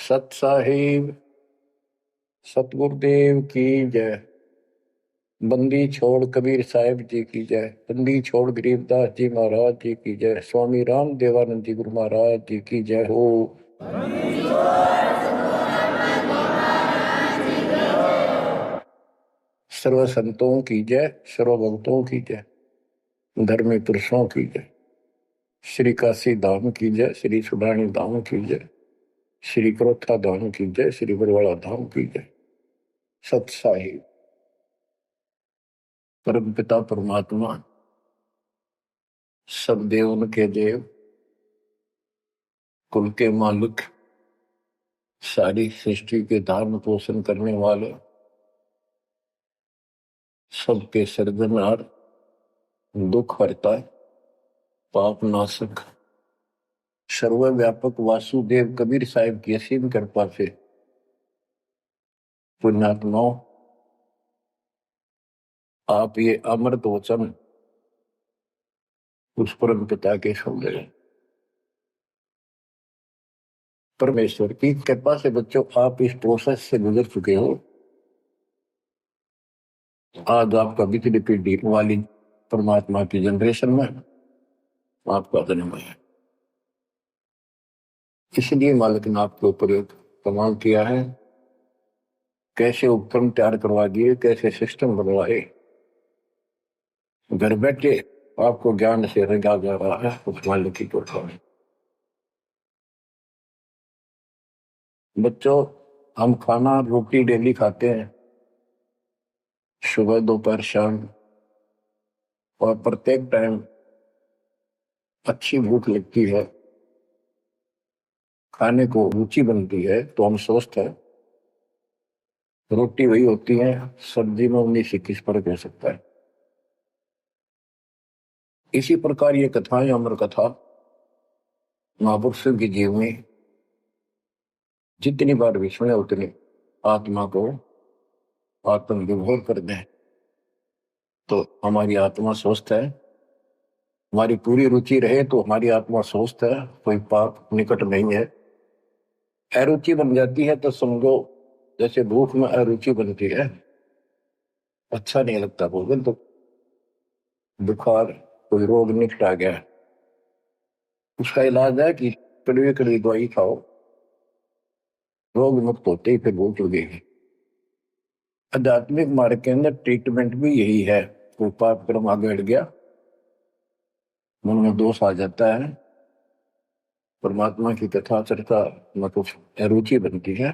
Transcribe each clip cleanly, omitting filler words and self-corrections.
सत साहिब सतगुरुदेव की जय। बंदी छोड़ कबीर साहिब जी की जय। बंदी छोड़ गरीबदास जी महाराज जी की जय। स्वामी राम देवानंद जी गुरु महाराज जी की जय हो। सर्व संतों की जय, सर्व भक्तों की जय, धर्मी पुरुषों की जय। श्री काशी धाम की जय, श्री सुडानी धाम की जय, श्री क्रोथा धाम की जय, श्री बरवाड़ा धाम की जय। सत साहिब परम पिता परमात्मा सब देवन के देव, कुल के मालिक, सारी सृष्टि के धारण पोषण करने वाले, सबके सर्जनहार, दुख हरता, पाप नाशक, सर्वव्यापक वासुदेव कबीर साहिब की असीम कृपा से पुण्यात्माओं, आप ये अमृत वचन उस परम पिता के सुन रहे हैं। परमेश्वर की कृपा से बच्चों आप इस प्रोसेस से गुजर चुके हो। आज आपका बिजली पीढ़ी वाली परमात्मा की जनरेशन में आपका जन्म है। इसलिए मालिक ने आपके ऊपर एक कमाल किया है। कैसे उपकरण तैयार करवा दिए, कैसे सिस्टम बनवाए, घर बैठे आपको ज्ञान से रंगा जा रहा है उस मालिक की कृपा में। बच्चों, हम खाना रोटी डेली खाते हैं, सुबह दोपहर शाम, और प्रत्येक टाइम अच्छी भूख लगती है, खाने को रुचि बनती है तो हम स्वस्थ हैं। रोटी वही होती है, सब्जी में 19-21 फर्क हो सकता है। इसी प्रकार ये कथाएं, अमर कथा महापुरुषों की जीवनी जितनी बार भी सुने उतनी आत्मा को आत्म विभोर कर दें तो हमारी आत्मा स्वस्थ है। हमारी पूरी रुचि रहे तो हमारी आत्मा स्वस्थ है, कोई पाप निकट नहीं है। अरुचि बन जाती है तो समझो जैसे भूख में अरुचि बनती है, अच्छा नहीं लगता भोजन, तो बुखार कोई रोग निकट आ गया, उसका इलाज है कि कड़वी कड़वी दवाई खाओ, रोग मुक्त होते ही फिर भूख लगेगी। आध्यात्मिक मार्ग के अंदर ट्रीटमेंट भी यही है। कोई पाप कर्म आगे बढ़ गया, मन में दोष आ जाता है, परमात्मा की कथा चर्चा में कुछ अरुचि बनती है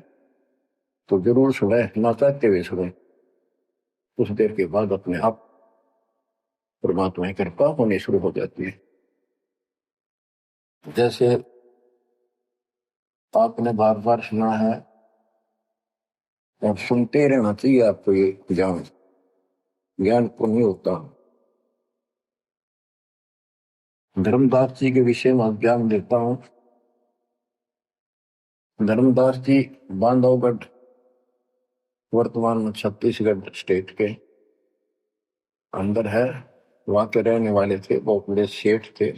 तो जरूर सुने, ना चाहते हुए सुने। कुछ देर के बाद अपने आप परमात्मा की कृपा होनी शुरू हो जाती है। जैसे आपने बार बार सुना है और सुनते रहना चाहिए आपको, ये ज्ञान को नहीं होता। धर्मदास जी के विषय में ज्ञान देता हूं। धर्मदास जी बांधवगढ़, वर्तमान में छत्तीसगढ़ स्टेट के अंदर है, वहां के रहने वाले थे, बहुत बड़े सेठ थे।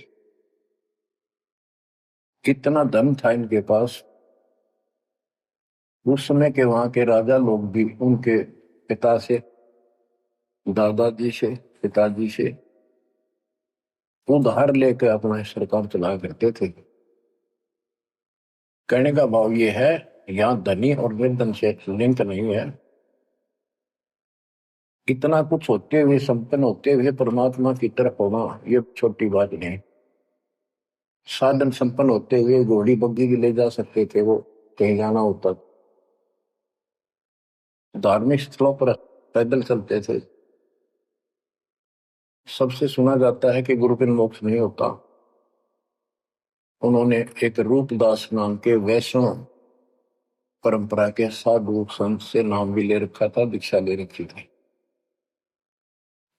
कितना धन था इनके पास, उस समय के वहां के राजा लोग भी उनके पिता से, दादाजी से, पिताजी से उधार लेकर अपना सरकार चलाया करते थे। कहने का भाव ये है, यहाँ धनी और निर्धन से लिंक नहीं है। इतना कुछ होते हुए, संपन्न होते हुए परमात्मा की तरफ होना ये छोटी बात नहीं। साधन संपन्न होते हुए घोड़ी बग्गी भी ले जा सकते थे वो, कहीं जाना होता। धार्मिक स्थलों पर पैदल चलते थे। सबसे सुना जाता है कि गुरु बिन मोक्ष नहीं होता। उन्होंने एक रूपदास नाम के वैष्णव परंपरा के साधु संत से नाम भी ले रखा था, दीक्षा ले रखी थी।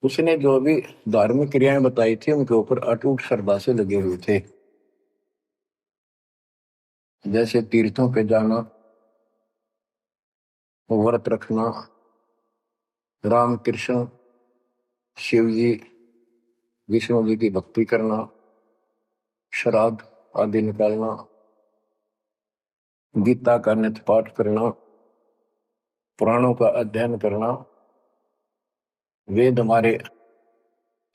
उसने जो भी धार्मिक क्रियाएं बताई थी उनके ऊपर अटूट श्रद्धा से लगे हुए थे। जैसे तीर्थों पे जाना, व्रत रखना, राम कृष्ण शिव जी विष्णु जी की भक्ति करना, श्राद्ध आदि निकालना, गीता का नित्य पाठ करना, पुराणों का अध्ययन करना, वेद हमारे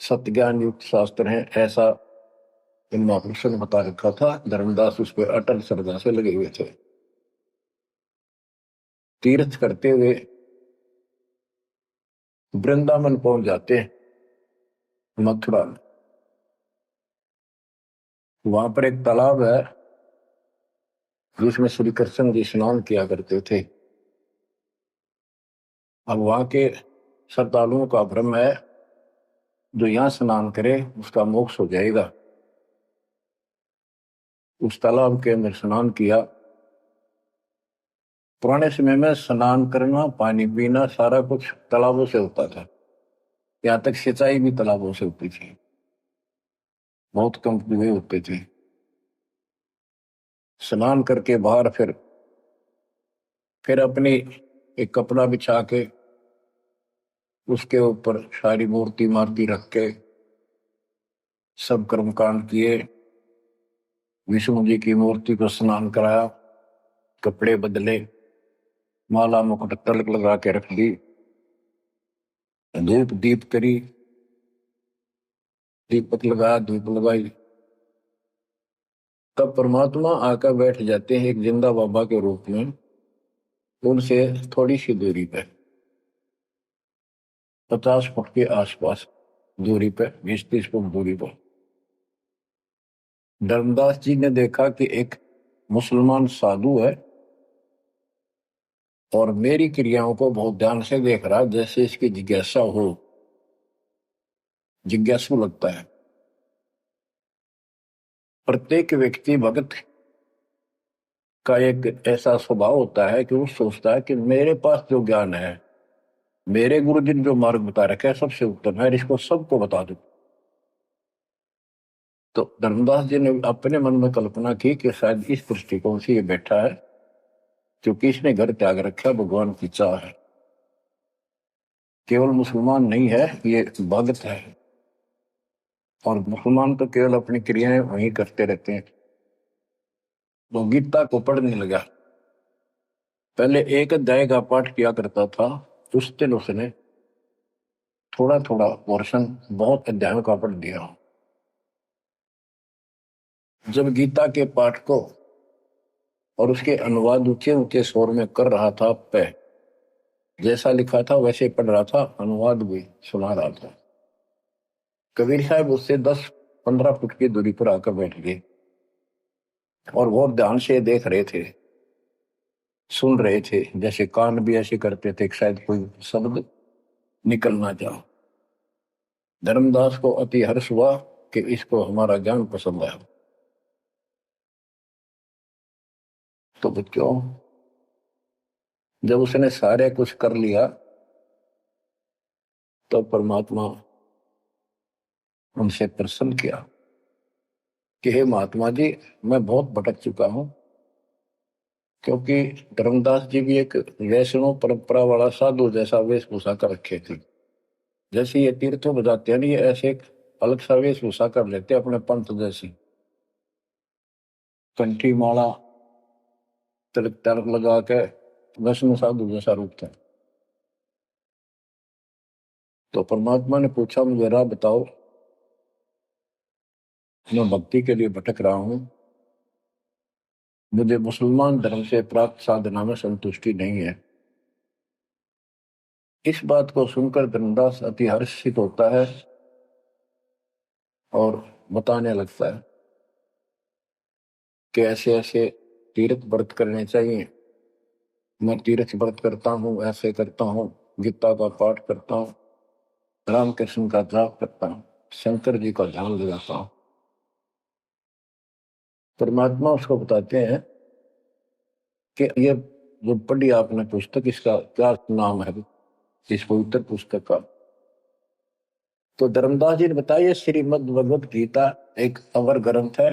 सत्य ज्ञान युक्त शास्त्र हैं, ऐसा इन महापुरुषों ने बता रखा था। धर्मदास उस पर अटल श्रद्धा से लगे हुए थे। तीर्थ करते हुए वृंदावन पहुंच जाते हैं, मथुरा में। वहां पर एक तालाब है जिसमें श्री कृष्ण जी स्नान किया करते थे। अब वहां के श्रद्धालुओं का भ्रम है, जो यहां स्नान करे उसका मोक्ष हो जाएगा। उस तालाब के अंदर स्नान किया। पुराने समय में स्नान करना, पानी पीना, सारा कुछ तालाबों से होता था। यहाँ तक सिंचाई भी तालाबों से होती थी, बहुत कम कुएं होते थे। स्नान करके बाहर फिर अपनी एक कपड़ा बिछा के उसके ऊपर सारी मूर्ति मार्ति रख के सब कर्मकांड किए। विष्णु जी की मूर्ति को स्नान कराया, कपड़े बदले, माला मुकुट तिलक लगा के रख दी, धूप दीप करी, दीपक लगाया, धूप लगाई। तब परमात्मा आकर बैठ जाते हैं एक जिंदा बाबा के रूप में, उनसे थोड़ी सी दूरी पे, 50 फुट के आसपास दूरी पे, 20-30 फुट दूरी पर। धर्मदास जी ने देखा कि एक मुसलमान साधु है और मेरी क्रियाओं को बहुत ध्यान से देख रहा, जैसे इसकी जिज्ञासा हो, जिज्ञासु लगता है। प्रत्येक व्यक्ति भगत का एक ऐसा स्वभाव होता है कि वो सोचता है कि मेरे पास जो ज्ञान है, मेरे गुरु जी ने जो मार्ग बता रखा है, सबसे उत्तम है, इसको सबको बता दो। तो धर्मदास जी ने अपने मन में कल्पना की कि शायद इस दृष्टिकोण से ये बैठा है क्योंकि इसने घर त्याग रखा, भगवान की चाह है। केवल मुसलमान नहीं है, ये भगत है। और मुसलमान तो केवल अपनी क्रियाएं वही करते रहते हैं। वो गीता को पढ़ने लगा। पहले एक अध्याय का पाठ किया करता था, उस दिन उसने थोड़ा थोड़ा पोर्शन बहुत अध्यायों का पढ़ दिया। जब गीता के पाठ को और उसके अनुवाद ऊंचे ऊंचे स्वर में कर रहा था, पे जैसा लिखा था वैसे पढ़ रहा था, अनुवाद भी सुना रहा था। कबीर साहब उससे 10-15 फुट की दूरी पर आकर बैठ गए और बहुत ध्यान से देख रहे थे, सुन रहे थे, जैसे कान भी ऐसे करते थे कि शायद कोई शब्द निकल ना जाओ। धर्मदास को अति हर्ष हुआ कि इसको हमारा ज्ञान पसंद आया। तो बच्चों, जब उसने सारे कुछ कर लिया तो परमात्मा उनसे प्रसन्न किया कि हे महात्मा जी, मैं बहुत भटक चुका हूं। क्योंकि धर्मदास जी भी एक वैष्णव परंपरा वाला साधु जैसा वेशभूषा कर रखे थे। जैसे ये तीर्थों बजाते हैं, ये ऐसे एक अलग सा वेशभूषा कर लेते अपने पंथ जैसी, कंठी माला तिलक तिलक लगा के वैष्णव साधु जैसा रूप था। तो परमात्मा ने पूछा, मुझे राह बताओ, मैं भक्ति के लिए भटक रहा हूं, मुझे मुसलमान धर्म से प्राप्त साधना में संतुष्टि नहीं है। इस बात को सुनकर धर्मदास अति हर्षित होता है और बताने लगता है कि ऐसे ऐसे तीर्थ व्रत करने चाहिए। मैं तीर्थ व्रत करता हूँ, ऐसे करता हूँ, गीता का पाठ करता हूँ, रामकृष्ण का जाप करता हूँ, शंकर जी का ध्यान लगाता हूँ। परमात्मा उसको बताते हैं कि ये जो पढ़ी आपने पुस्तक, इसका क्या नाम है, इस पवित्र पुस्तक का? तो धर्मदास जी ने बताया, श्रीमद् भगवत गीता एक अवर ग्रंथ है।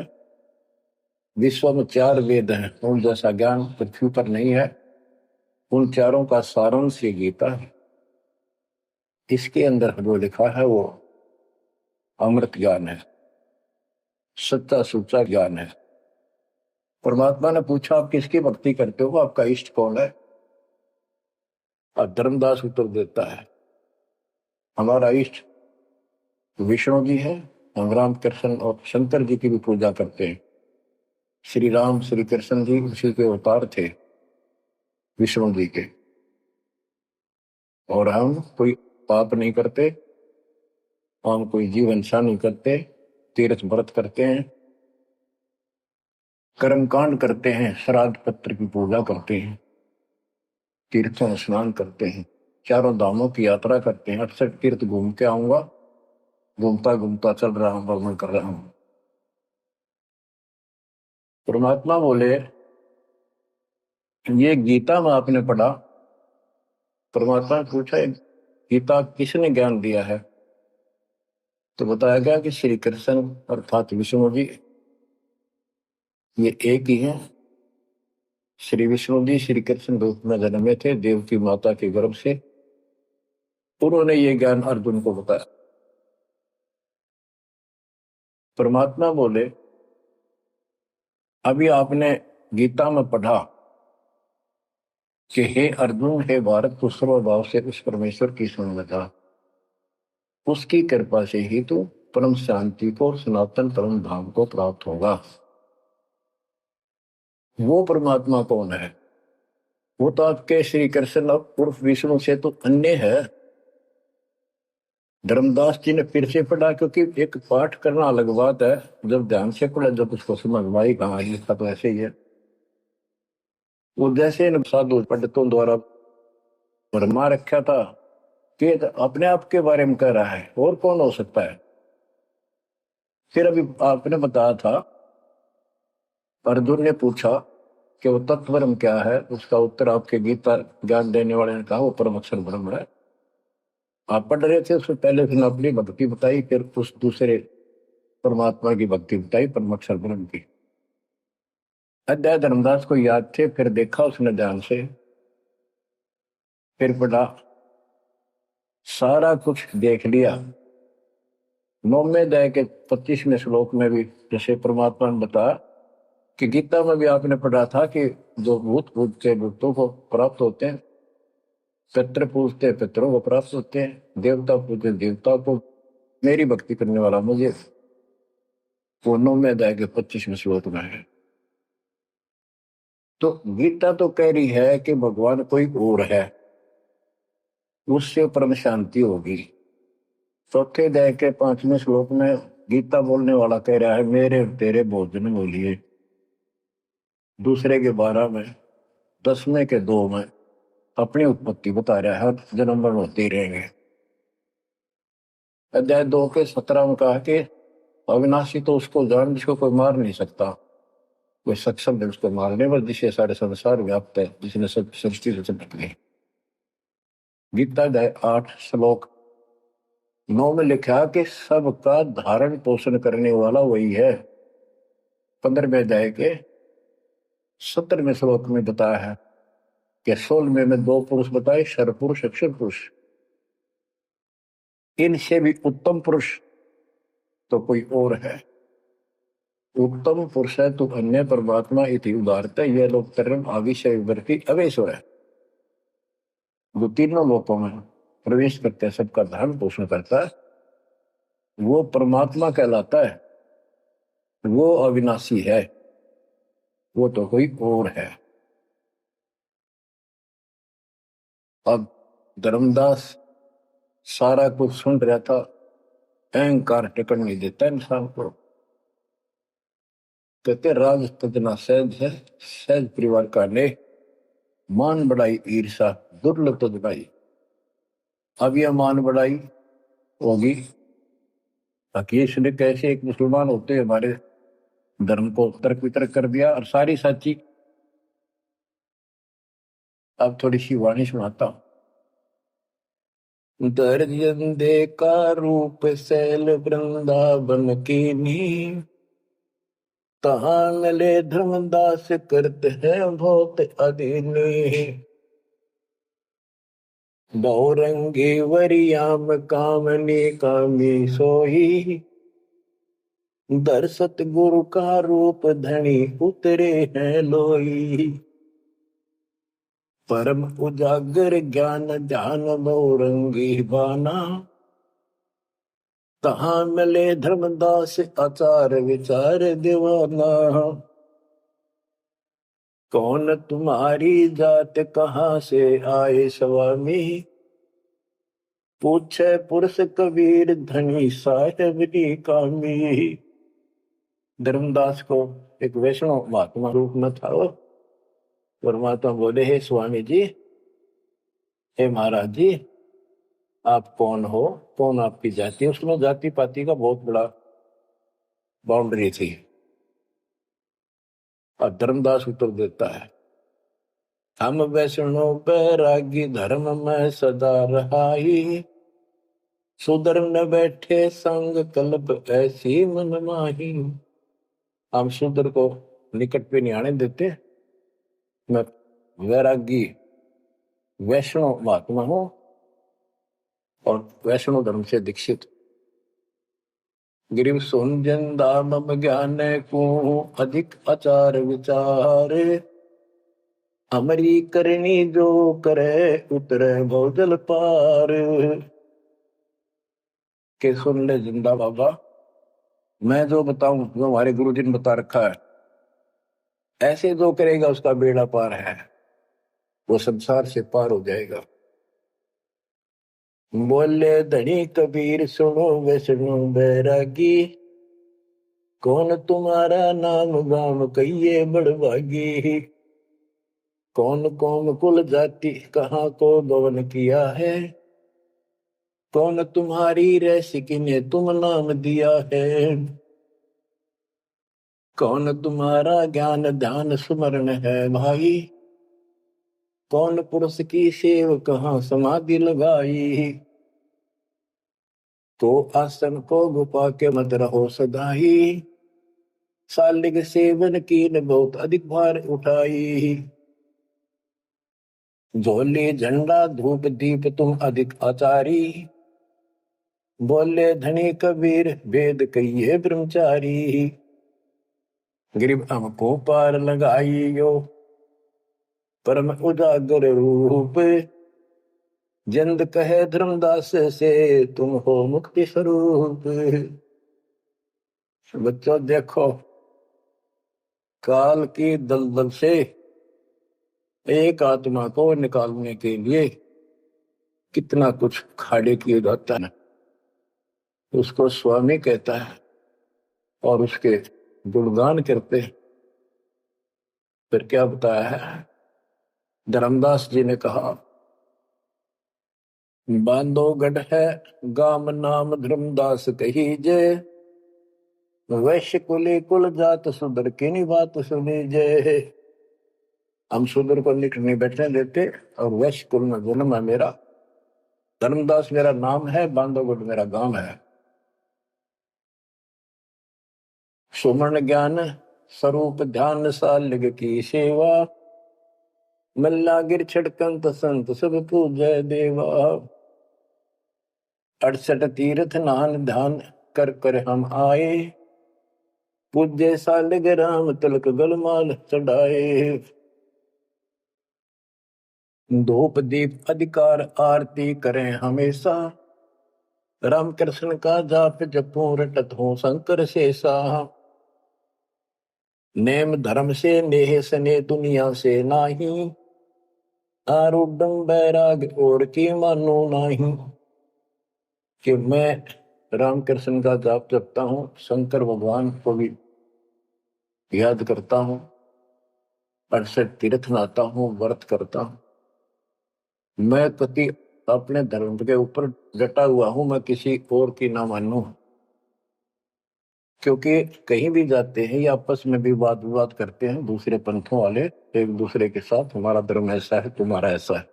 विश्व में 4 वेद हैं, उन जैसा ज्ञान पृथ्वी पर नहीं है। उन चारों का सारांश ये गीता है। इसके अंदर जो लिखा है वो अमृत ज्ञान है, सच्चा सुच्चा ज्ञान है। परमात्मा ने पूछा आप किसकी भक्ति करते हो, आपका इष्ट कौन है? और धर्मदास उत्तर देता है हमारा इष्ट विष्णु जी है, हम राम कृष्ण और शंकर जी की भी पूजा करते हैं। श्री राम श्री कृष्ण जी उसी के अवतार थे, विष्णु जी के। और हम कोई पाप नहीं करते, हम कोई जीव हिंसा नहीं करते, तीर्थ व्रत करते हैं, कर्मकांड करते हैं, श्राद्ध पत्र की पूजा करते हैं, तीर्थों में स्नान करते हैं, चारों धामों की यात्रा करते हैं। 68 तीर्थ घूम के आऊंगा, घूमता घूमता चल रहा हूं, भ्रमण कर रहा हूं। परमात्मा बोले ये गीता में आपने पढ़ा। परमात्मा ने पूछा गीता किसने ज्ञान दिया है? तो बताया गया कि श्री कृष्ण अर्थात विष्णु जी ये एक ही है। श्री विष्णु जी श्री कृष्ण रूप में जन्मे थे देव की माता के गर्भ से। उन्होंने ये ज्ञान अर्जुन को बताया। परमात्मा बोले अभी आपने गीता में पढ़ा कि हे अर्जुन हे भारत तू सर्वभाव से उस परमेश्वर की सुन लगा, उसकी कृपा से ही तू परम शांति को और सनातन परम धाम को प्राप्त होगा। वो परमात्मा कौन है? वो तो आपके श्री कृष्ण उर्फ विष्णु से तो अन्य है। धर्मदास जी ने फिर से पढ़ा, क्योंकि एक पाठ करना अलग बात है, जब ध्यान से पढ़ा जब उसको समझ में आई कहा लिखा तो ऐसे ही है। वो जैसे इन साधु पंडितों द्वारा भरमा रखा था कि अपने आप के बारे में कह रहा है, और कौन हो सकता है? फिर अभी आपने बताया था, अर्जुन ने पूछा कि वो तत्व ब्रह्म क्या है, उसका उत्तर आपके गीता ज्ञान देने वाले ने कहा वो परम अक्षर ब्रह्म है। आप पढ़ रहे थे, उससे पहले फिर अपनी भक्ति बताई, फिर उस दूसरे परमात्मा की भक्ति बताई परम अक्षर ब्रह्म की। अध्याय धर्मदास को याद थे, फिर देखा उसने ध्यान से, फिर पढ़ा, सारा कुछ देख लिया। 9वें अध्याय के 25वें श्लोक में भी जैसे परमात्मा ने बताया कि गीता में भी आपने पढ़ा था कि जो भूत पूजते भूतों को प्राप्त होते हैं, पितृ पूजते पितरों को प्राप्त होते हैं, देवता पूजते देवता को, मेरी भक्ति करने वाला मुझे। वो 9वें अध्याय के 25वें श्लोक में है। तो गीता तो कह रही है कि भगवान कोई और है, उससे परम शांति होगी। चौथे अध्याय के 5वें श्लोक में गीता बोलने वाला कह रहा है मेरे तेरे भोजन बोलिए। दूसरे के 12 में, 10वें के 2 में अपनी उत्पत्ति बता रहा है, हर जन्म मरण होते ही रहेंगे। अध्याय 2 के 17 में कहा कि अविनाशी तो उसको जान जिसको कोई मार नहीं सकता, कोई सक्षम है उसको मारने पर, जिसे सारे संसार व्याप्त है, जिसने सब सृष्टि रचन ली। गीता अध्याय 8 श्लोक 9 में लिखा कि सबका धारण पोषण करने वाला वही है। 15वें अध्याय के 17वें श्लोक में बताया है कि 16वें में 2 पुरुष बताए, शर पुरुष अक्षर पुरुष। इनसे भी उत्तम पुरुष तो कोई और है। उत्तम पुरुष है तो अन्य परमात्मा इति उदारता यह लोग तरम आविषय विवर्ती अवेश्वर है। जो तीनों लोकों में प्रवेश करते हैं, सबका धर्म पोषण करता है, वो परमात्मा कहलाता है। वो अविनाशी है, वो तो कोई और है। अब धर्मदास सारा कुछ सुन रहा था, अहंकार टिकट नहीं देता इंसान को। कहते राज तजना सहज है, सहज परिवार का ने मान बढ़ाई ईर्षा दुर्लभ तजनाई। अब यह मान बढ़ाई होगी, अखिलेश ने कैसे एक मुसलमान होते हमारे धर्म को तर्क वितर्क कर दिया और सारी सच्ची। अब थोड़ी सी वाणी सुनाता हूं। दर्जन दे का रूप सैल वृंदावन की नी, तहां मिले धर्मदास करते हैं बहुत अधीनी। बहुरंगी वरियाम कामनी कामी सोही, दर सतगुरु का रूप धनी उतरे हैं लोई। परम उजागर ज्ञान ध्यान नौरंगी बाना। तहां मिले धर्मदास आचार विचार दीवाना। कौन तुम्हारी जात कहाँ से आए स्वामी। पूछे पुरुष कबीर धनी साहेब की कामी। धर्मदास को एक वैष्णव महात्मा रूप में था वो। परमात्मा बोले, हे स्वामी जी, हे महाराज जी, आप कौन हो, कौन आपकी जाति। उसमें जाति पाति का बहुत बड़ा बाउंड्री थी। और धर्मदास उत्तर देता है, हम वैष्णव बैरागी धर्म में सदा रहाई। सुधर न बैठे संग कल्प ऐसी मन माही। हम सुधर को निकट पे नहीं आने देते। मैं वैरागी वैष्णव महात्मा हूं और वैष्णव धर्म से दीक्षित। गिरिव सुन दाम ज्ञान को अधिक आचार विचार। हमारी करनी जो करे उतरे भौजल पार। के सुन ले जिंदा बाबा, मैं जो बताऊं, जो हमारे गुरु जी ने बता रखा है, ऐसे जो करेगा उसका बेड़ा पार है, वो संसार से पार हो जाएगा। बोले धनी कबीर सुनो वैष्णो बैरागी। कौन तुम्हारा नाम गाम कहिए बड़भागी। कौन कौन कुल जाति कहाँ को गवन किया है। कौन तुम्हारी रसिक ने तुम नाम दिया है। कौन तुम्हारा ज्ञान ध्यान स्मरण है भाई। कौन पुरुष की सेव कहाँ समाधि लगाई। तो आसन को गुफा के मत रहो सदाई। सालिग सेवन की न बहुत अधिक भार उठाई। झोली झंडा धूप दीप तुम अधिक आचारी। बोले धनी कबीर वेद कहिए ब्रह्मचारी। गिरिव हमको पार लगाइयो परम उजागर रूप। जिंद कहे धर्मदास से तुम हो मुक्ति स्वरूप। बच्चों देखो, काल की दलदल से एक आत्मा को निकालने के लिए कितना कुछ खाड़े किए जाता है। उसको स्वामी कहता है और उसके गुणगान करते हैं। फिर क्या बताया है, धर्मदास जी ने कहा, बांधोगढ़ है गाम नाम धर्मदास कही जय। वैश्य कुले कुल जात सुधर की बात सुनी जय। हम सुधर को निकट नहीं बैठने देते और वैश्य कुल में जन्म है मेरा। धर्मदास मेरा नाम है, बांधोगढ़ मेरा गांव है। सुमन ज्ञान स्वरूप ध्यान सालिग की सेवा। मल्ला गिर छिड़कंत संत सब पूजय देवा। 68 तीर्थ नान ध्यान कर कर हम आए। पूज्य सालिग राम तिलक गलमाल चढ़ाए। धूप दीप अधिकार आरती करें हमेशा। राम कृष्ण का जाप जपू रटत हो शंकर शेषा। नेम धर्म से नेह सने दुनिया से नाही। आरूढ़ बैराग और की मानो नाही। कि मैं रामकृष्ण का जाप जपता हूँ, शंकर भगवान को भी याद करता हूँ, 68 तीर्थ नाता हूँ, व्रत करता हूँ। मैं कति अपने धर्म के ऊपर डटा हुआ हूँ, मैं किसी और की ना मानूं। क्योंकि कहीं भी जाते हैं या आपस में भी वाद विवाद करते हैं दूसरे पंथों वाले एक दूसरे के साथ, हमारा धर्म ऐसा है, तुम्हारा ऐसा है।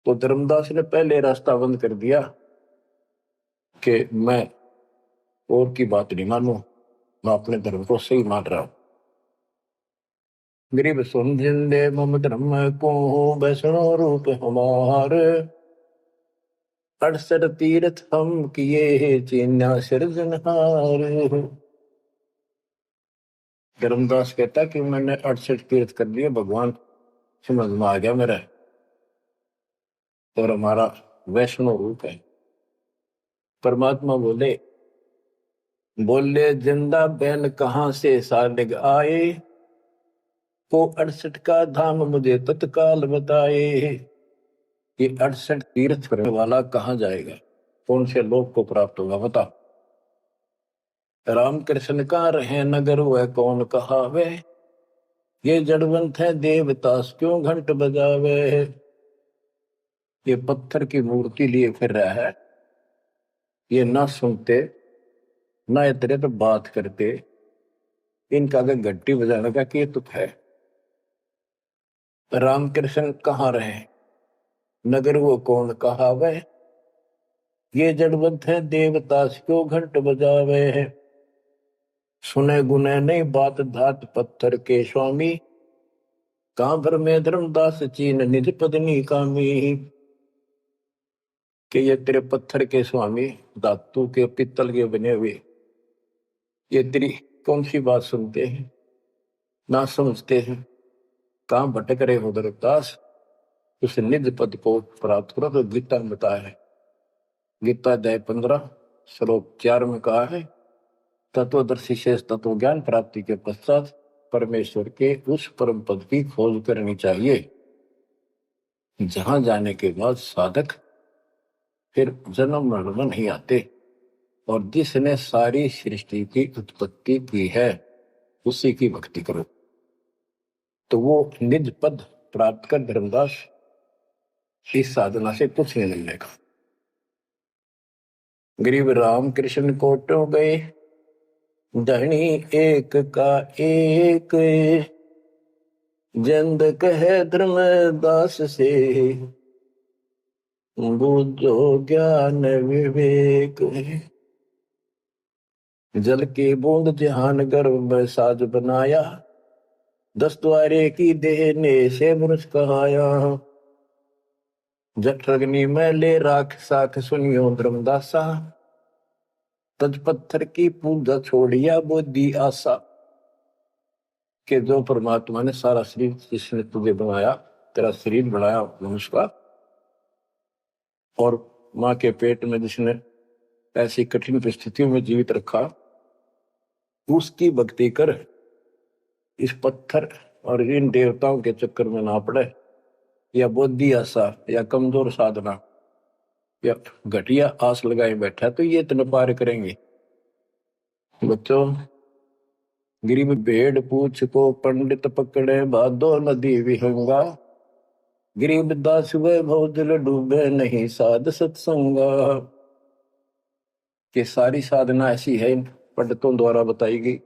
तो धर्मदास ने पहले रास्ता बंद कर दिया कि मैं और की बात नहीं मानूं, मैं अपने धर्म को सही मान रहा हूं। गरीब सुन जिंदे मम धर्म को वैष्णो रूप हमार। 68 तीर्थ हम किए चीन्या सिरजनहार। धर्मदास कहता कि मैंने 68 तीर्थ कर लिए, भगवान समझ में आ गया मेरा, और हमारा वैष्णव रूप है। परमात्मा बोले बोले जिंदा बैल कहां से सालिग आए, को 68 का धाम मुझे तत्काल बताए। ये 68 तीर्थ करने वाला कहां जाएगा, कौन से लोक को प्राप्त होगा बता। राम कृष्ण का रहे नगर वह कौन कहावे, ये जड़वंत है देवतास क्यों घंट बजावे। ये पत्थर की मूर्ति लिए फिर रहा है, ये ना सुनते ना इतरे तो बात करते, इनका अगर घंटी बजाने का क्या तुक है। रामकृष्ण कहाँ रहे नगर वो कौन कहावे, ये जड़वंत है देवतास क्यों घंट बजावे। सुने गुने नहीं बात धात पत्थर के स्वामी, कहां पर में धर्मदास चीन निज पत्नी कामी। कि ये तेरे पत्थर के स्वामी धातु के पित्तल के बने हुए, ये तेरी कौन सी बात सुनते हैं ना समझते हैं। कहां भटक रहे हो धर्मदास, उस निज पद को प्राप्त करो। तो गीता में बताया है, गीता अध्याय 15 श्लोक 4 में कहा है, तत्वदर्शी शेष तत्व ज्ञान प्राप्ति के पश्चात परमेश्वर के उस परम पद की खोज करनी चाहिए, जहां जाने के बाद साधक फिर जन्म मरण में नहीं आते। और जिसने सारी सृष्टि की उत्पत्ति की है उसी की भक्ति करो, तो वो निज पद प्राप्त कर धर्मदास इस साधना से कुछ नहीं मिलेगा। गरीब राम कृष्ण कोटो गए, धनी एक का एक, जंद कहे धर्मदास से, बूझो ज्ञान विवेक। जल की बूंद जहान गर्भ में साज बनाया, 10 द्वारे की देने से मनुष्य कहाया। जठ अग्नि में ले राख साख सुनियो धर्मदासा, तज पत्थर की पूजा छोड़िया बुद्धि आशा। कि जो परमात्मा ने सारा शरीर जिसने तुझे बनाया, तेरा शरीर बनाया मनुष्य का, और माँ के पेट में जिसने ऐसी कठिन परिस्थितियों में जीवित रखा, उसकी भक्ति कर। इस पत्थर और इन देवताओं के चक्कर में ना पड़े, या बुद्धि आशा या कमजोर साधना या घटिया आस लगाए बैठा तो ये इतना पार करेंगे। बच्चों, गरीब भेड़ पूछ को पंडित पकड़े, भादो नदी विहंगा, गरीब दास वे भौजल डूबे नहीं साध सत्संगा। कि सारी साधना ऐसी है पंडितों द्वारा बताई गई।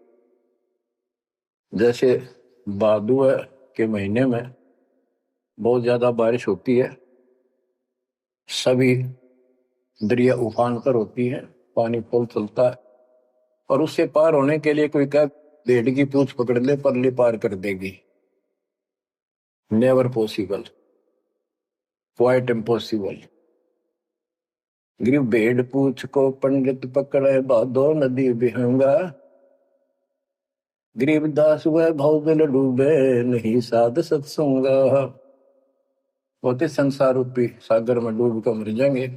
जैसे भादुआ के महीने में बहुत ज्यादा बारिश होती है, सभी दरिया उफान पर होती है, पानी पुल चलता है, और उससे पार होने के लिए कोई क्या भेड़ की पूंछ पकड़ ले परली पार कर देगी। Never possible, quite impossible. गरीब भेड़ पूछ को पंडित पकड़े, भादो नदी विहंगा, गरीब दास वह भौजल डूबे नहीं साध सत्संगा। होते संसार रूपी सागर में डूब कर मर जाएंगे,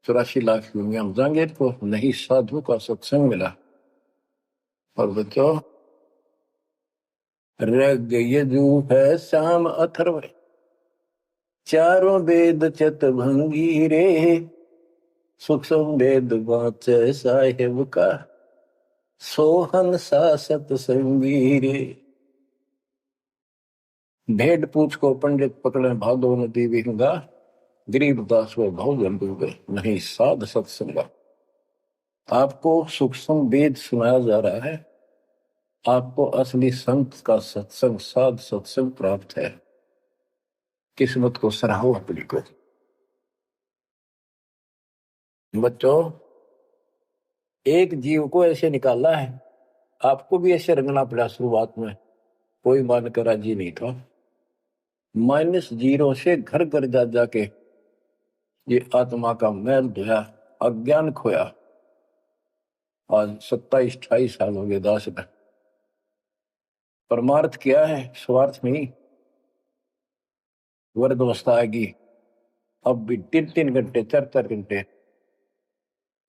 84 लाख दुनिया में जाएंगे, तो नहीं साधु का सत्संग मिला। और बच्चों, ऋग यजु है श्याम अथर्व, चारों वेद चत भंगी रे, सूक्ष्म वेद वाचे साहेब का, सोहन सा सत्संगी रे। भेड़ पूछ को पंडित पकड़े, भादो नदी विहंगा, गरीब दास व भौजल डूबे नहीं साध सत्संगा। आपको सूक्ष्म वेद सुनाया जा रहा है, आपको असली संत का सत्संग साध सत्संग प्राप्त है। किस्मत को सराहो अपनी को। बच्चों, एक जीव को ऐसे निकाला है, आपको भी ऐसे रंगना पड़ा। शुरुआत में कोई मानकर राजी नहीं था, -0 से घर घर जा जाके ये आत्मा का मैल धोया, अज्ञान खोया। आज 27-28 साल हो गए दास में। परमार्थ क्या है, स्वार्थ नहीं। वर्द अवस्था आएगी, अब भी 3-3 घंटे 4-4 घंटे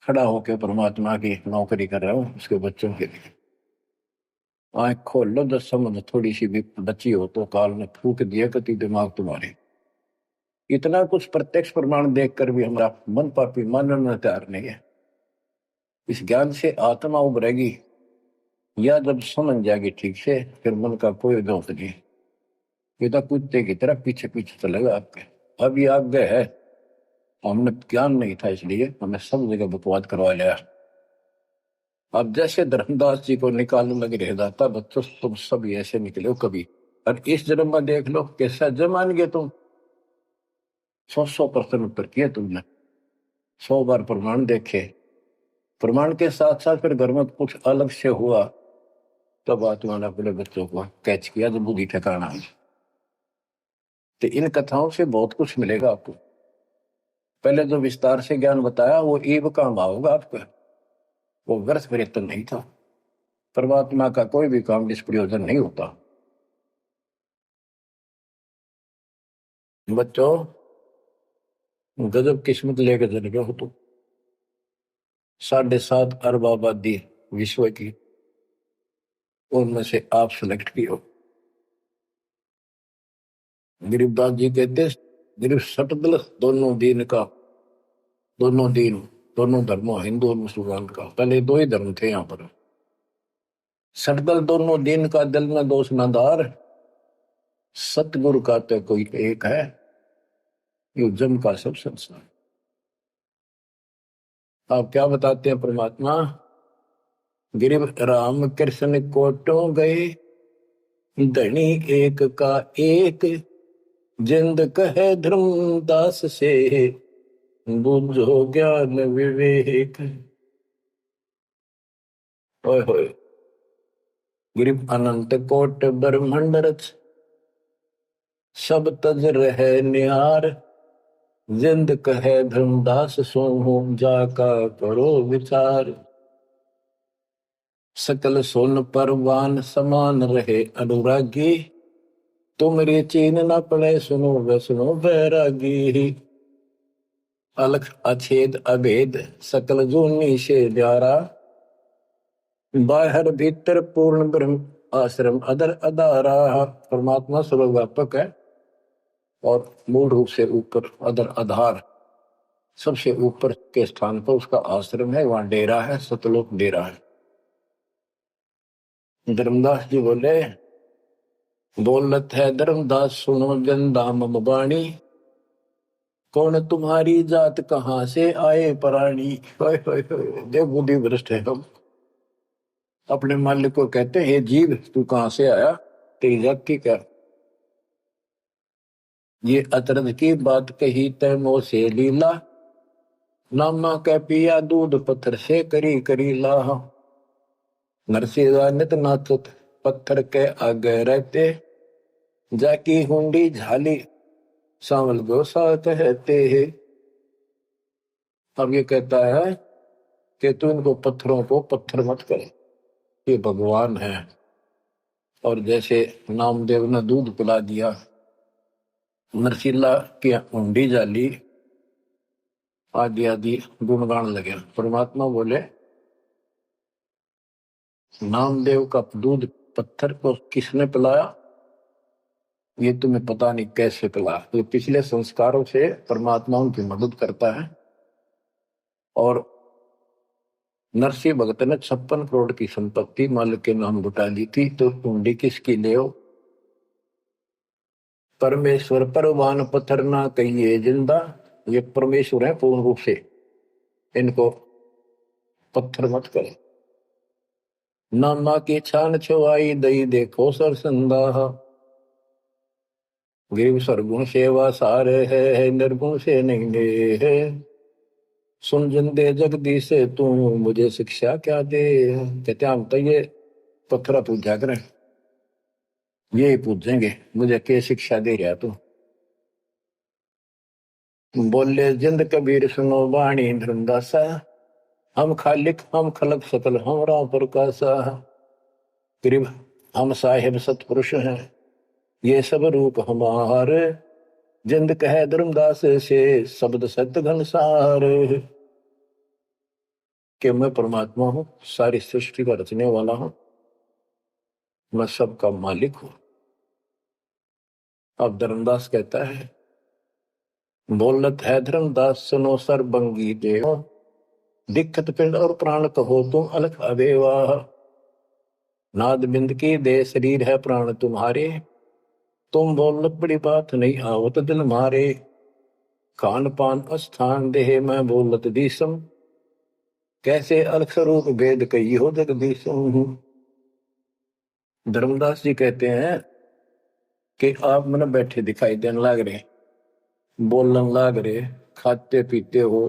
खड़ा होकर परमात्मा की नौकरी कर रहा हूं उसके बच्चों के लिए। आंख खोल लो, 10 समझ थोड़ी सी भी बची हो तो काल ने फूक दिया कति दिमाग तुम्हारे। इतना कुछ प्रत्यक्ष प्रमाण देखकर भी हमारा मन पापी मानने तैयार नहीं है। इस ज्ञान से आत्मा उभरेगी, या जब समझ जाएगी ठीक से, फिर मन का कोई दोष नहीं। ये तो कुत्ते की तरह पीछे पीछे चलेगा आपके। अब ये आगे है, हमने ज्ञान नहीं था इसलिए हमें सब जगह बकवाद करवा लिया। अब जैसे धर्मदास जी को निकालने लगे रह जाता बच्चों, तुम सब ऐसे निकले हो कभी। और इस जन्म में देख लो कैसा जमान गए तुम। 100% उत्तर किए तुमने, 100 बार प्रमाण देखे। प्रमाण के साथ साथ फिर घर में कुछ अलग से हुआ, तब आत्मा ने अपने बच्चों को कैच किया, तो बुद्धि ठिकाना है। तो इन कथाओं से बहुत कुछ मिलेगा आपको। पहले जो विस्तार से ज्ञान बताया वो ईव काम होगा आपका, वो व्यर्थ प्रयत्न नहीं था। परमात्मा का कोई भी काम निष्प्रयोजन नहीं होता। बच्चों, गजब किस्मत लेकर चले गए हो तुम। 7.5 अरब आबादी विश्व की, उनमें से आप सिलेक्ट किए हो। गरीबदास जी कहते, गरीब सटदल दोनों दीन का, दोनों दीन, दोनों धर्मों, हिंदू और मुसलमान का। पहले 2 ही धर्म थे यहाँ पर। सटदल दोनों दीन का, दिल में दोष न धार, सतगुरु का तो कोई एक है, ये जम का सब संसार। आप क्या बताते हैं परमात्मा? गिरिव राम कृष्ण कोटों गए, धनी एक का एक, जिंद कहे धर्मदास से, बुझो ज्ञान विवेक। ओए होए, गिरिव अनंत कोट ब्रह्मंड रच, सब तज रहे निहार, जिंद कहे धर्मदास सोहू, जाका करो विचार। सकल सोन परवान समान रहे अनुरागी, तुमरे चीन न पड़े सुनो वे सुनो बैरागी। अलख अछेद अभेद सकल जूनी से न्यारा, बाहर भीतर पूर्ण ब्रह्म आश्रम अदर अदारा। परमात्मा सर्वव्यापक है और मूल रूप से ऊपर अदर आधार, सबसे ऊपर के स्थान पर उसका आश्रम है, वहां डेरा है, सतलोक डेरा है। धर्मदास जी बोले, बोलत है धर्मदास सुनो जन दाम बाणी, कौन तुम्हारी जात कहां से आए प्राणी। देव बुद्धि भ्रष्ट है हम। अपने मालिक को कहते हैं, जीव तू कहां से आया, तेरी जात की क्या। ये अतरज की बात कही तैमो से लीला, नामा कै पिया दूध पत्थर से करी करी लाह। नरसिंह नित नाचत पत्थर के आगे रहते, जाकी हुंडी झाली सांवल गोसा कहते हैं। अब ये कहता है कि तू इनको पत्थरों को पत्थर मत करे, ये भगवान है। और जैसे नामदेव ने दूध पिला दिया, नरसिल्ला की हुंडी जाली, आदि आदि गुणगान लगे। परमात्मा बोले, नामदेव का दूध पत्थर को किसने पिलाया, ये तुम्हें पता नहीं कैसे पिला। ये पिछले संस्कारों से परमात्मा उनकी मदद करता है। और नरसिंह भगत ने 56 करोड़ की संपत्ति मालिक के नाम लुटा ली थी, तो कुंडी किसकी ले हो। परमेश्वर परवान पत्थर ना कहिए जिंदा, ये परमेश्वर है पूर्ण रूप से, इनको पत्थर मत करे। नामा की छान छुआई दई देखो सरसंदा, गिरिव सरगुण सेवा सारे है, निर्गुण से नहीं दे है। सुन जिंदे जगदीश से तू मुझे शिक्षा क्या दे। कहते हम तो ये पत्थरा पूजा करें, ये पूछेंगे मुझे क्या शिक्षा दे रहा तू। बोले जिंद कबीर सुनो वाणी धर्मदासा, हम खालिक हम खलक सकल हमरा प्रकाशा। गरीब हम साहिब सतपुरुष हैं, ये सब रूप हमारे, जिंद कहे धर्मदास से शब्द सत्य घनसार। कि मैं परमात्मा हूं, सारी सृष्टि का रचने वाला हूं, मैं सबका मालिक हूं। अब धर्मदास कहता है, बोलत है धर्मदास सुनो सर्वंगी देव, दिक्कत पिंड और प्राण कहो तुम अलख अदेवा। नाद बिंद की दे शरीर है प्राण तुम्हारे, तुम बोलत बड़ी बात नहीं आवत दिल मारे। खान पान स्थान देह मैं बोलत दीसम, कैसे अलख स्वरूप भेद कही हो जगदीशम। धर्मदास जी कहते हैं कि आप मन बैठे दिखाई देने लाग रहे, बोलन लाग रहे, खाते पीते हो,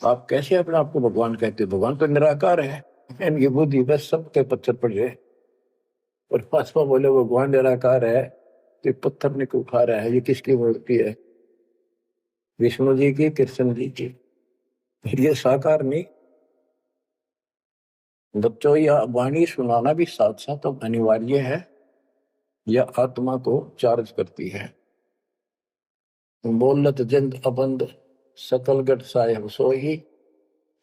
आप कैसे अपने आप को भगवान कहते हो? भगवान तो निराकार है, इनकी बुद्धि बस सबके पत्थर पड़ जाए। और पासवा बोले भगवान निराकार है तो पत्थर ने क्यों उठा रहा है? ये किसकी मूर्ति है? विष्णु जी की, कृष्ण जी की। फिर ये साकार नहीं। बच्चों, यह वाणी सुनाना भी साथ साथ अब अनिवार्य है, यह आत्मा को चार्ज करती है। बोलत जिंद अबंद सकल गट साहेब सोई,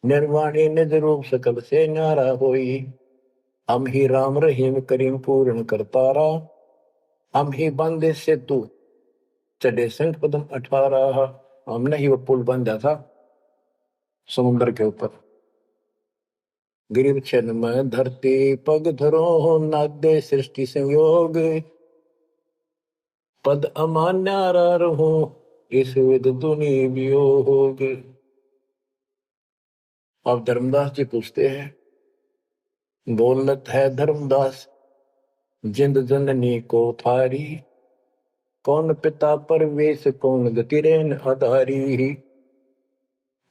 निर्वाणी निज रूप सकल से न्यारा होई। हम ही राम रहीम करीम पूर्ण करतारा, हम ही बंदे से तू चढ़े संग पदम 18। हमने ही वो पुल बांधा था समुद्र के ऊपर। गिरिव छन में धरती पग धरो, नादे सृष्टि संयोग, पद अमान्यारा रहो इस विद दुनि वियोग। अब धर्मदास जी पूछते हैं, बोलत है धर्मदास जिंद जननी को थारी, कौन पिता परवेश कौन गति रेन आधारी।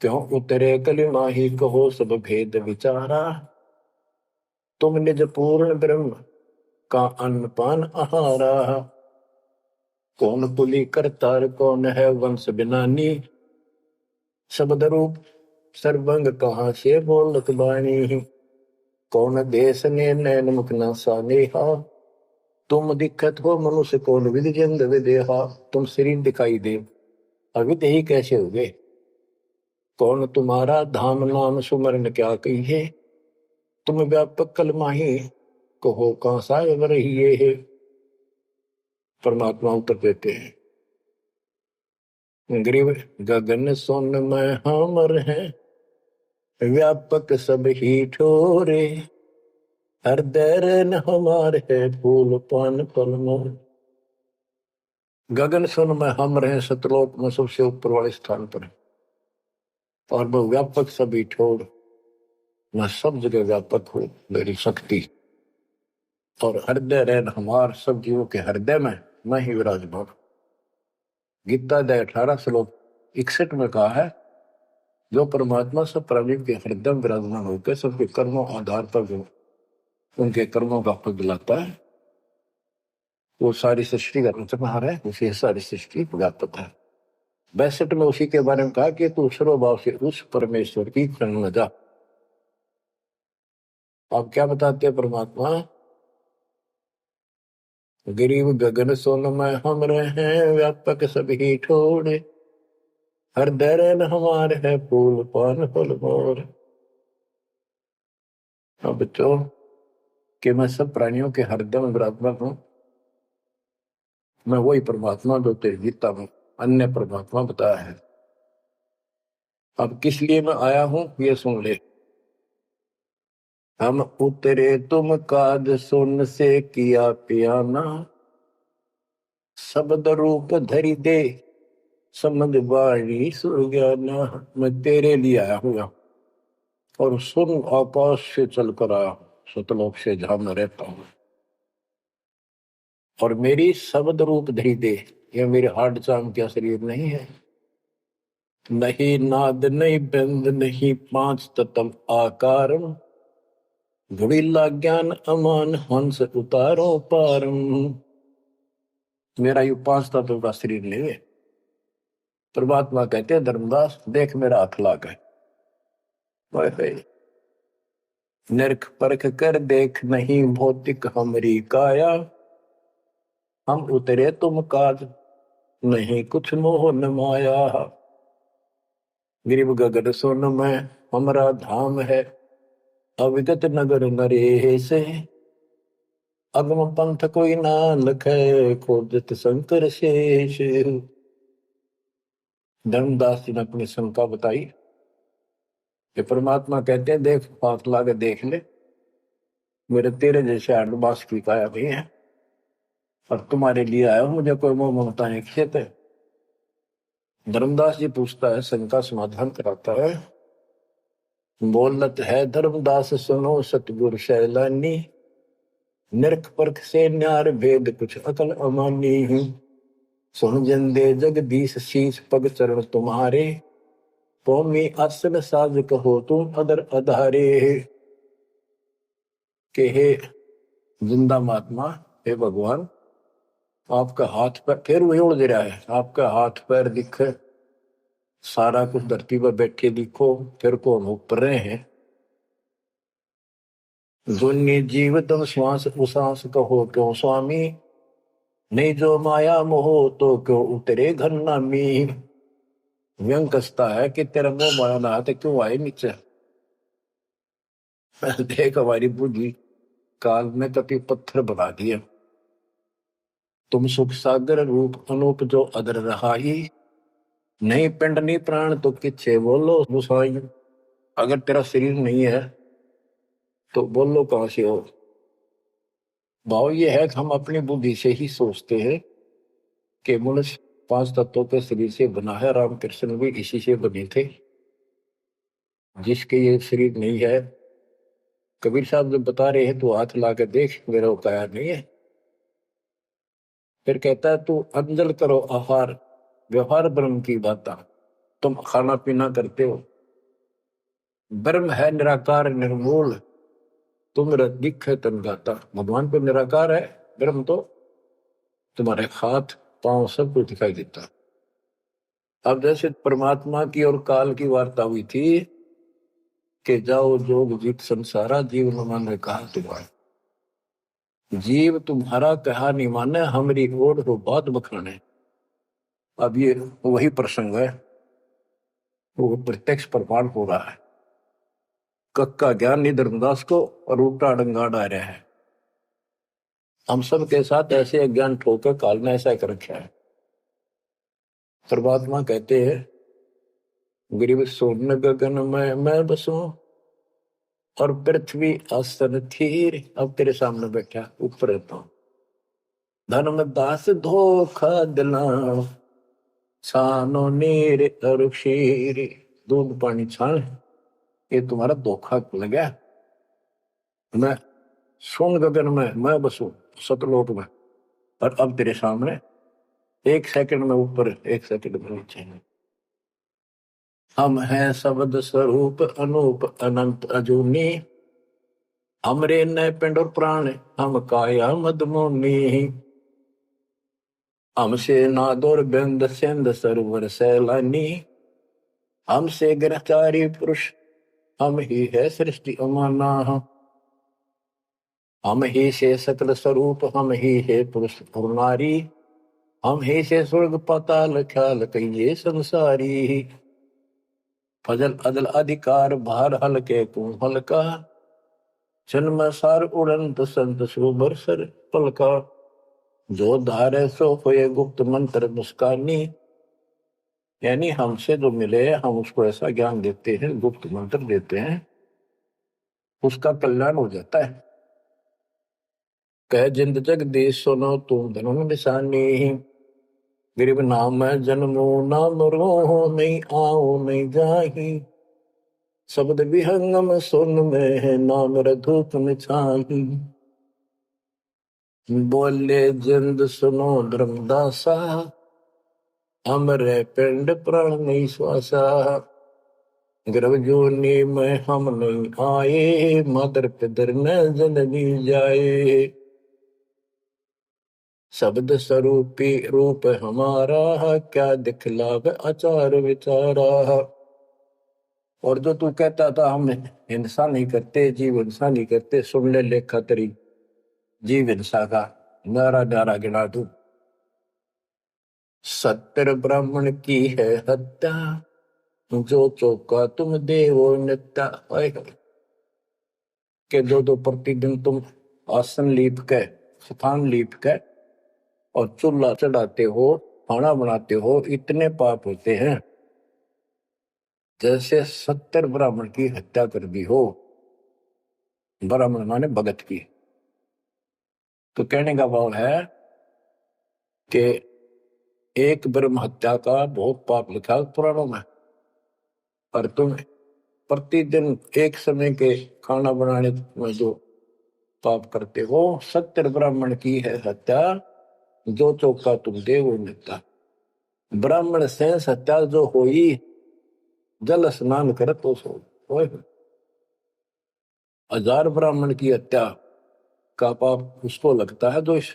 क्यों उतरे कलिमा ही कहो सब भेद विचारा, तुम निज पूर्ण ब्रह्म का अन्न पान आहारा। कौन पुली करतार कौन है वंश बिनानी, शब्द रूप सर्वंग कहाँ से बोलत बाणी। कौन देश ने नैन मुख न सानेहा, तुम दिक्कत हो मनुष्य कौन विधि जिंद विदेहा। तुम शरीर दिखाई दे, अविद ही कैसे हो गए? कौन तुम्हारा धाम नाम सुमरन क्या कहिए, तुम व्यापक कलमाही कहो कहाँ साहेब रहिए है। परमात्मा उत्तर देते हैं, ग्रीव गगन सोन में हमर है, व्यापक सब ही ठोरे। हृदय न हमार है फूल पान फल मोर। गगन सुन में हम रहे, सतलोक में सबसे ऊपर वाले स्थान पर है, और वह व्यापक सभी ठोर। मैं सब जगह व्यापक हूँ, मेरी शक्ति। और हृदय रहन हमार, सब जीवों के हृदय में मैं ही विराजमान। गीता अध्याय 18 श्लोक 61 में कहा है, जो परमात्मा सब प्राणियों के हृदय में विराजमान होकर सबके कर्मों आधार पर जो उनके कर्मों का फल दिलाता है, वो सारी सृष्टि का रचनहार है, उसे सारी सृष्टि व्यापक है। 62 में उसी के बारे में कहा कि तू सर्वभाव से उस परमेश्वर की शरण में जा। आप क्या बताते हैं परमात्मा? गरीब गगन सोन में हम रहे, व्यापक सभी ठोड़े। हृदय रहन हमारे है फूल पान फल मोर। अब बच्चों, कि मैं सब प्राणियों के हृदय में विराजमान हूं, मैं वही परमात्मा जो तेरी गीता में अन्य परमात्मा बताया है। अब किस लिए मैं आया हूं ये सुन ले। हम उतरे तुम काद सुन से किया पियाना, शब्द रूप धरि दे समझ वाणी सुज्ञाना। मैं तेरे लिए आया हूँ, और सुन आकाश से चलकर आया हूं, सतलोक से जहां मैं रहता हूं। और मेरी शब्द रूप धरि दे, ये मेरे हार्ड चाम का शरीर नहीं है। नहीं नाद नहीं बंद नहीं पांच तत्व आकार, घुड़ीला ज्ञान अमान हंस उतारो पारम। मेरा यू 5 तत्व का शरीर नहीं है। परमात्मा कहते हैं धर्मदास देख मेरा हाथ लाग है, निरख परख कर देख नहीं भौतिक हमरी काया, हम उतरे तुम काज नहीं कुछ मोह न माया। गिरिव गगन सोन में हमारा धाम है, अविगत नगर नरे से, अगम पंथ कोई ना लखे खोजत शंकर शेष। धर्मदास जी ने अपनी शंका बताई कि परमात्मा कहते हैं देख हाथ ला के देख ले, मेरे तेरे जैसे आडमास की काया भी है और तुम्हारे लिए आया हूं, मुझे कोई मोह ममता नहीं खेत है। धर्मदास जी पूछता है, शंका समाधान कराता है, बोलत है धर्मदास सुनो सतगुरु शैलानी, निरख परख से न्यार भेद कुछ अकल अमानी हूं, सुन जंदे जगदीश शीश पग चरण तुम्हारे, कौमी आसन साज कहो तुम अदर अधारे। के हे जिंदा महात्मा, हे भगवान, आपका हाथ पैर फिर वही उड़ रहा है, आपका हाथ पैर दिखे, सारा कुछ धरती पर बैठे दिखो, फिर कौन ऊपर रहे हैं। दुन्नी जीव तुम श्वास उसास कहो क्यों स्वामी, नहीं जो माया मोह तो क्यों उतरे घर नामी। व्यंग कसता है कि तेरा मोह माया ना तो क्यों आए नीचे। देख हमारी बुद्धि काल में कति पत्थर बना दिया, तुम सुख सागर रूप अनूप जो अदर रहाई, नहीं पिंड नहीं प्राण तो किच्छे बोलो गुसाई। अगर तेरा शरीर नहीं है तो बोलो कहां से हो। भाव ये है कि हम अपनी बुद्धि से ही सोचते हैं कि मनुष्य 5 तत्वों के शरीर से बना है, रामकृष्ण भी इसी से बने थे। जिसके ये शरीर नहीं है, कबीर साहब जब बता रहे हैं तो हाथ ला के देख मेरा उपाय नहीं है। फिर कहता है तू अंजल करो आहार, व्यवहार ब्रह्म की बात, तुम खाना पीना करते हो, ब्रह्म है निराकार निर्मूल, तुम दिख है तन गाता। भगवान तो निराकार है, ब्रह्म तो तुम्हारे हाथ पांव सब कुछ दिखाई देता। अब जैसे परमात्मा की और काल की वार्ता हुई थी कि जाओ जोग जीत संसारा, जीव न माने कहा तुम्हारा, जीव तुम्हारा कहा नहीं माने, हमारी ओर हो बात बखाने। अब ये वही प्रसंग है, वो प्रत्यक्ष प्रमाण हो रहा है। कक्का ज्ञान नहीं धर्मदास को और उल्टा डंगा डा रहा है। हम सब के साथ ऐसे अज्ञान ठोकर काल ने ऐसा कर रखा है। परमात्मा कहते हैं गिरिव सोन गगन में मैं बसूं और पृथ्वी आसन थीर, अब तेरे सामने बैठा ऊपर रहता हूं। धर्मदास धोखा दिला छानो नीर और क्षीर, दूध पानी छान, ये तुम्हारा धोखा लगा। मैं सोन गगन में मैं बसूं सतलोक में, और अब तेरे सामने 1 सेकंड में ऊपर 1 सेकंड में नीचे। हम हैं शब्द स्वरूप अनूप अनंत अजूनी, हमरे न पिंड और प्राण हम काया मदमोनी, हमसे नादोर बिंद सिंध सरोवर सैलानी, हमसे ग्रहचारी पुरुष हम ही है सृष्टि अमाना, हम ही से सकल स्वरूप हम ही है पुरुष और नारी, हम ही से स्वर्ग पाताल ख्याल कहिए संसारी, फजल अदल अधिकार भार हल्के तू हल्का, जन्म सार उड़ंत संत सुबर सर पलका, जो धारे सो होए गुप्त मंत्र मुस्कानी। यानी हमसे जो मिले हम उसको ऐसा ज्ञान देते हैं, गुप्त मंत्र देते हैं, उसका कल्याण हो जाता है। कह जिंद जग देश सुनो तुम धर्म निशानी, गरीब नाम जन्मो ना मरो नहीं आओ नहीं जाही, शब्द विहंगम सुन में है नाम रधूप में छाही। बोले जिंद सुनो धर्मदासा, हमरे पिंड प्राण नहीं श्वासा, गर्भ जोनी में हम नहीं आए, मातर पितर न जननी जाए। शब्द स्वरूपी रूप हमारा, क्या दिखलावे आचार विचारा। और जो तू कहता था हम हिंसा नहीं करते, जीव हिंसा नहीं करते, सुन ले लेखा तेरी जीव हिंसा का नारा नारा गिना तू। सत्तर ब्राह्मण की है हत्या, जो चौका तुम देवो नित्या। के दो दो प्रतिदिन तुम आसन लीप के, स्थान लीप के और चूल्हा चढ़ाते हो, खाना बनाते हो, इतने पाप होते हैं जैसे 70 ब्राह्मण की हत्या कर दी हो। ब्राह्मण माने भगत की। तो कहने का भाव है कि एक ब्रह्म हत्या का बहुत पाप लिखा है पुराणों में, पर तुम प्रतिदिन एक समय के खाना बनाने में जो पाप करते हो, 70 ब्राह्मण की है हत्या, जो चौका तुम दे वो नित्ता। ब्राह्मण से हत्या जो होई, जल स्नान कर तो सो। 1000 ब्राह्मण की हत्या का पाप उसको लगता है जो इस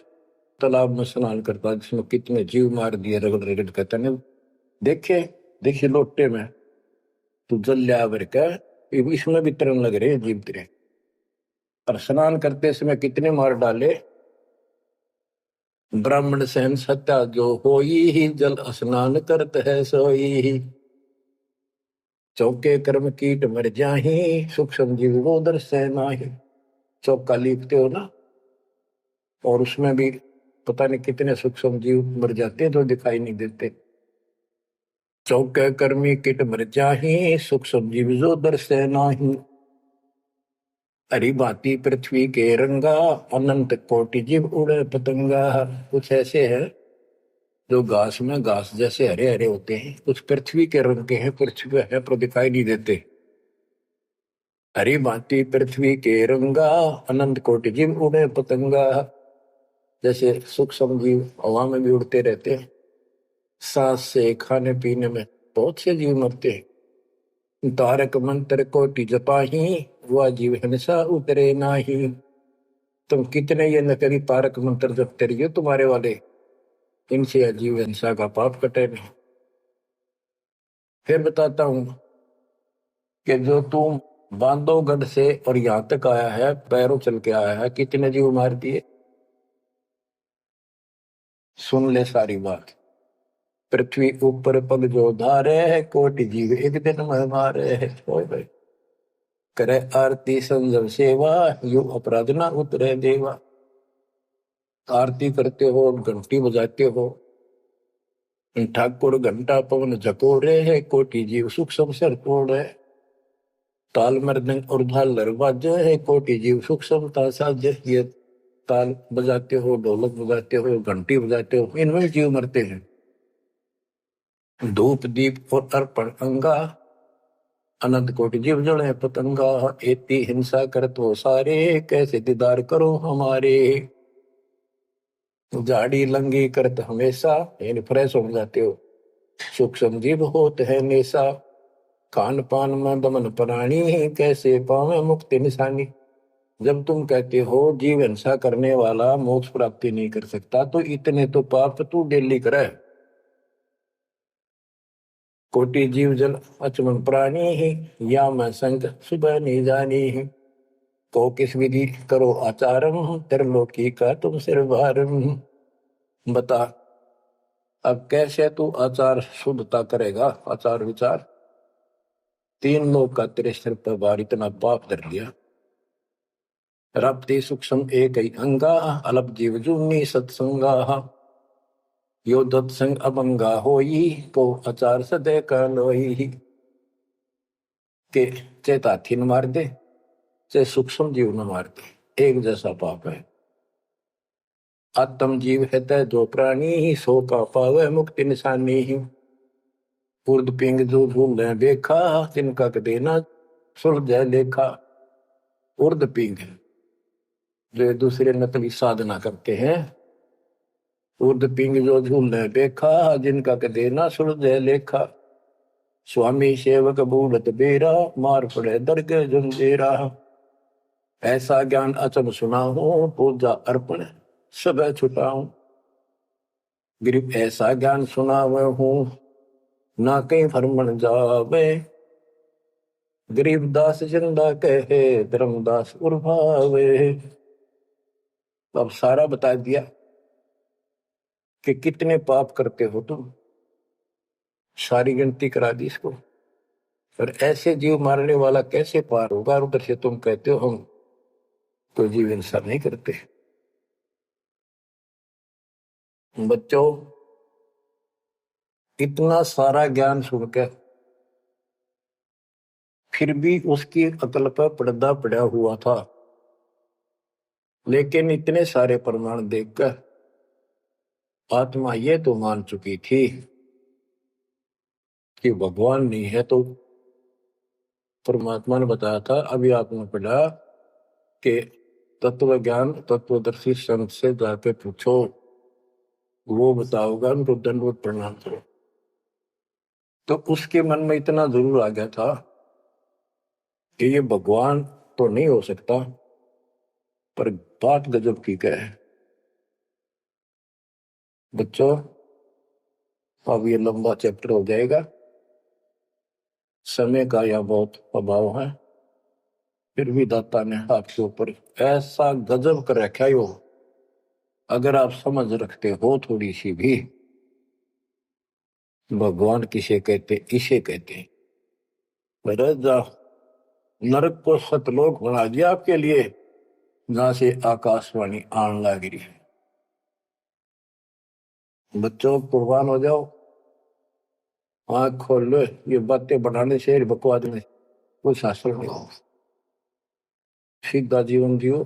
तालाब में स्नान करता है, जिसमें कितने जीव मार दिए रगड़ रगड़ कहते हैं। देखे देखिए लोटे में तू जल लिया भर के, इसमें भी तरन लग रहे जीव तेरे। और स्नान करते समय कितने मार डाले। ब्राह्मण सहन सत्या जो होई ही, जल स्नान करत है सोई ही। चौके कर्म कीट मर जाही, सुख संजीव वो दर्शे नाही। चौका लीपते हो ना, और उसमें भी पता नहीं कितने सुख संजीव मर जाते हैं जो दिखाई नहीं देते। चौके कर्मी किट मर जाही, सुख संजीव जो दर्शे नाही। हरी भांति पृथ्वी के रंगा, अनंत कोटि जीव उड़े पतंगा। कुछ ऐसे है जो घास में घास जैसे हरे हरे होते हैं, कुछ पृथ्वी के रंग के हैं, पृथ्वी पे है पर दिखाई नहीं देते। हरी भांति पृथ्वी के रंगा, अनंत कोटि जीव उड़े पतंगा। जैसे सुख संजीव हवा में भी उड़ते रहते हैं, सांस से खाने पीने में बहुत से जीव मरते हैं। तारक मंत्र कोटि जपाही, वह जीव हिंसा उतरे नाही। तुम कितने ये नकली तारक मंत्र जपते रहिए तुम्हारे वाले, इनसे अजीब हिंसा का पाप कटे नहीं। फिर बताता हूं कि जो तुम बांधवगढ़ से और यहां तक आया है, पैरों चल के आया है, कितने जीव मार दिए। सुन ले सारी बात। पृथ्वी ऊपर पग जो धारे है, कोटि जीव एक दिन में मारे है। भाई करे आरती संजम सेवा, यु अपराध ना उतरे देवा। आरती करते हो, घंटी बजाते हो, ठाकुर घंटा पवन झकोरे है, कोटि जीव सुख समसर तोड़े। ताल मृदंग और झालर बाजे है, कोटि जीव सुख समता साजे। ये ताल बजाते हो, ढोलक बजाते हो, घंटी बजाते हो, इनमें जीव मरते हैं। धूप दीप और अर्पण अंगा, अनंत कोटि जीव जड़े पतंगा। एती हिंसा करत हो सारे, कैसे दीदार करो हमारे। झाड़ी लंगी करत हमेशा, यानी फ्रेश हो जाते हो। सुख संजीव होत है नेसा, खान पान में दमन प्राणी, कैसे पावे मुक्ति निशानी। जब तुम कहते हो जीव हिंसा करने वाला मोक्ष प्राप्ति नहीं कर सकता, तो इतने तो पाप तू डेली करे। कोटि जीव जल अचमन प्राणी ही, या मैं संग सुबह नहीं जानी ही। को किस विधि करो आचारम, त्रिलोकी का तुम सिर भारम। बता अब कैसे तू आचार शुद्धता करेगा, आचार विचार। 3 लोग का तेरे सिर पर भार, इतना पाप धर लिया। रप्ति सूक्ष्म एक ही अंगा, अलप जीव जूनी सत्संगा। यो दत्संग अभंगा होई, को आचार सदे का लोई। के चेत हाथी न मार दे, चाहे सूक्ष्म जीव न मार दे, एक जैसा पाप है। आत्म जीव है तय जो प्राणी ही, सो का पावे मुक्ति निशानी ही। उर्द पिंग जो झूल देखा, तिनका देना सुलझ लेखा। उर्द पिंग जो दूसरे नकली साधना करते हैं, उर्द पिंग जो झूल देखा, जिनका देना सुलझ लेखा। स्वामी सेवक बूढ़त बेरा, मार पड़े दरगे जंजेरा। ऐसा ज्ञान अचम सुना हो, पूजा अर्पण सब छुटाऊं। गिरिप ऐसा ज्ञान सुनावे हूँ, ना कहीं फरमन जावे। गरीबदास जिंदा कहे, धर्मदास उर्भावे। तो अब सारा बता दिया कि कितने पाप करते हो तुम, सारी गिनती करा दी इसको। और ऐसे जीव मारने वाला कैसे पार होगा? और उधर से तुम कहते हो हम तो जीव हिंसा नहीं करते। बच्चों, इतना सारा ज्ञान सुनकर फिर भी उसकी अकल पर पर्दा पड़ा हुआ था। लेकिन इतने सारे प्रमाण देखकर आत्मा ये तो मान चुकी थी कि भगवान नहीं है। तो परमात्मा ने बताया था, अभी आपने पढ़ा कि तत्व ज्ञान तत्वदर्शी संत से जाके पूछो, वो बताओगा, उनको दंडवत प्रणाम करो। तो उसके मन में इतना जरूर आ गया था कि ये भगवान तो नहीं हो सकता, पर बात गजब की क्या है। बच्चों, अब ये लंबा चैप्टर हो जाएगा, समय का यह बहुत अभाव है। फिर भी दाता ने आपके ऊपर ऐसा गजब कर रखा है, अगर आप समझ रखते हो थोड़ी सी भी, भगवान किसे कहते, इसे कहते। नरक को सतलोक बना दिया आपके लिए, जहां से आकाशवाणी आन लग रही है। बच्चों, कुर्बान हो जाओ, आंख खोल लो। ये बातें बढ़ाने से, बकवाद में कोई शास्त्र नहीं हो। सीधा जीवन जियो,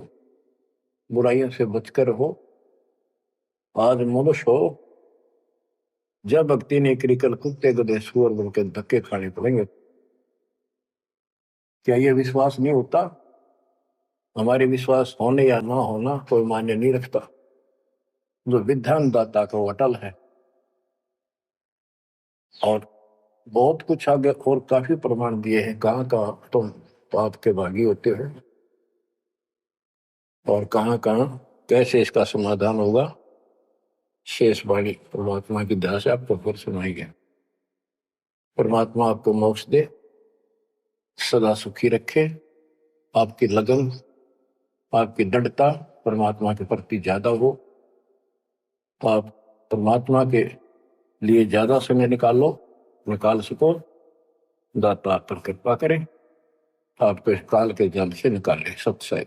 बुराइयों से बचकर हो। आज मनुष्य हो, जब भक्ति नहीं करी, कल कुत्ते गधे सुअर बनकर धक्के खाने पड़ेंगे। क्या ये विश्वास नहीं होता? हमारे विश्वास होने या ना होना कोई मान्य नहीं रखता। जो विधान दाता का अटल है। और बहुत कुछ आगे और काफी प्रमाण दिए हैं, कहाँ कहाँ तुम पाप के भागी होते हो और कहाँ कहाँ कैसे इसका समाधान होगा। शेष वाणी परमात्मा की दया से आपको फिर सुनाएंगे। परमात्मा आपको मोक्ष दे, सदा सुखी रखे। आपकी लगन, आपकी दृढ़ता परमात्मा के प्रति ज्यादा हो। आप परमात्मा के लिए ज्यादा समय निकाल सको। दाता आप पर कृपा करें, आपको इस काल के जल से निकाले। सत्संग।